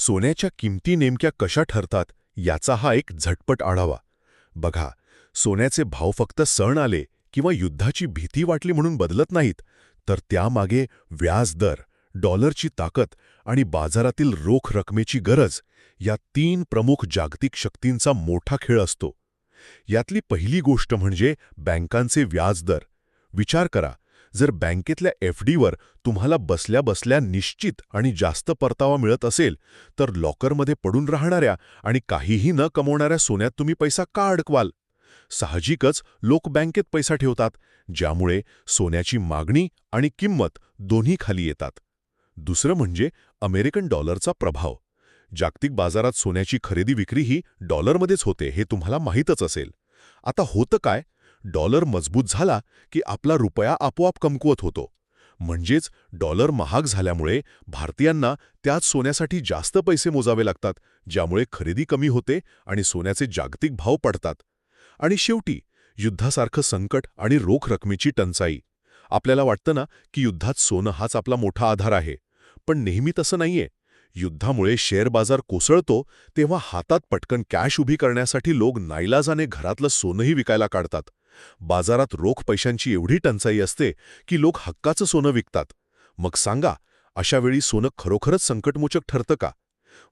सोन्याच्या किमती नेमक्या कशा ठरतात याचा हा एक झटपट आढावा. बघा, सोन्याचे भाव फक्त सण आले किंवा युद्धाची भीती वाटली म्हणून बदलत नाहीत, तर त्यामागे व्याजदर, डॉलरची ताकद आणि बाजारातील रोख रकमेची गरज या 3 प्रमुख जागतिक शक्तींचा मोठा खेळ असतो. यातली पहिली गोष्ट म्हणजे बँकांचे व्याजदर. विचार करा, जर बँकेतल्या एफ.डी.वर तुम्हाला बसल्या बसल्या निश्चित आणि जास्त परतावा मिळत असेल, तर लॉकरमध्ये पडून राहणाऱ्या आणि काहीही न कमवणाऱ्या सोन्यात तुम्ही पैसा का अडकवाल? साहजिकच लोक बँकेत पैसा ठेवतात, ज्यामुळे सोन्याची मागणी आणि किंमत दोन्ही खाली येतात. दुसरं म्हणजे अमेरिकन डॉलरचा प्रभाव. जागतिक बाजारात सोन्याची खरेदी विक्री ही डॉलरमध्येच होते, हे तुम्हाला माहीतच असेल. आता होतं काय? डॉलर मजबूत झाला की आपला रुपया आपोआप कमकुवत होतो. म्हणजेच डॉलर महाग झाल्यामुळे भारतीयांना त्याच सोन्यासाठी जास्त पैसे मोजावे लागतात, ज्यामुळे खरेदी कमी होते आणि सोन्याचे जागतिक भाव पडतात. आणि शेवटी युद्धासारखं संकट आणि रोख रकमेची टंचाई. आपल्याला वाटतं ना की युद्धात सोनं हाच आपला मोठा आधार आहे, पण नेहमी तसं नाहीये. युद्धामुळे शेअर बाजार कोसळतो तेव्हा हातात पटकन कॅश उभी करण्यासाठी लोक नाईलाजाने घरातलं सोनंही विकायला काढतात. बाजारात रोख पैशांची एवढी टंचाई असते की लोक हक्काचं सोनं विकतात. मग सांगा, अशा वेळी सोनं खरोखरच संकटमोचक ठरतं का?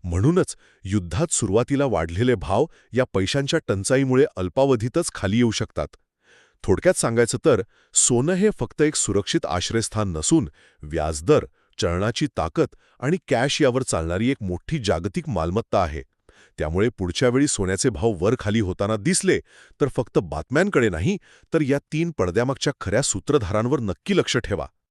म्हणूनच युद्धात सुरुवातीला वाढलेले भाव या पैशांच्या टंचाईमुळे अल्पावधीतच खाली येऊ शकतात. थोडक्यात सांगायचं तर सोनं हे फक्त एक सुरक्षित आश्रयस्थान नसून व्याजदर, चलनाची ताकद आणि कॅश यावर चालणारी एक मोठी जागतिक मालमत्ता आहे. त्यामुळे पुढच्या वेळी सोन्याचे भाव वर खाली होताना दिसले तर फक्त बातम्यांकडे नाही, तर या 3 पडद्यामागच्या खऱ्या सूत्रधारांवर नक्की लक्ष ठेवा.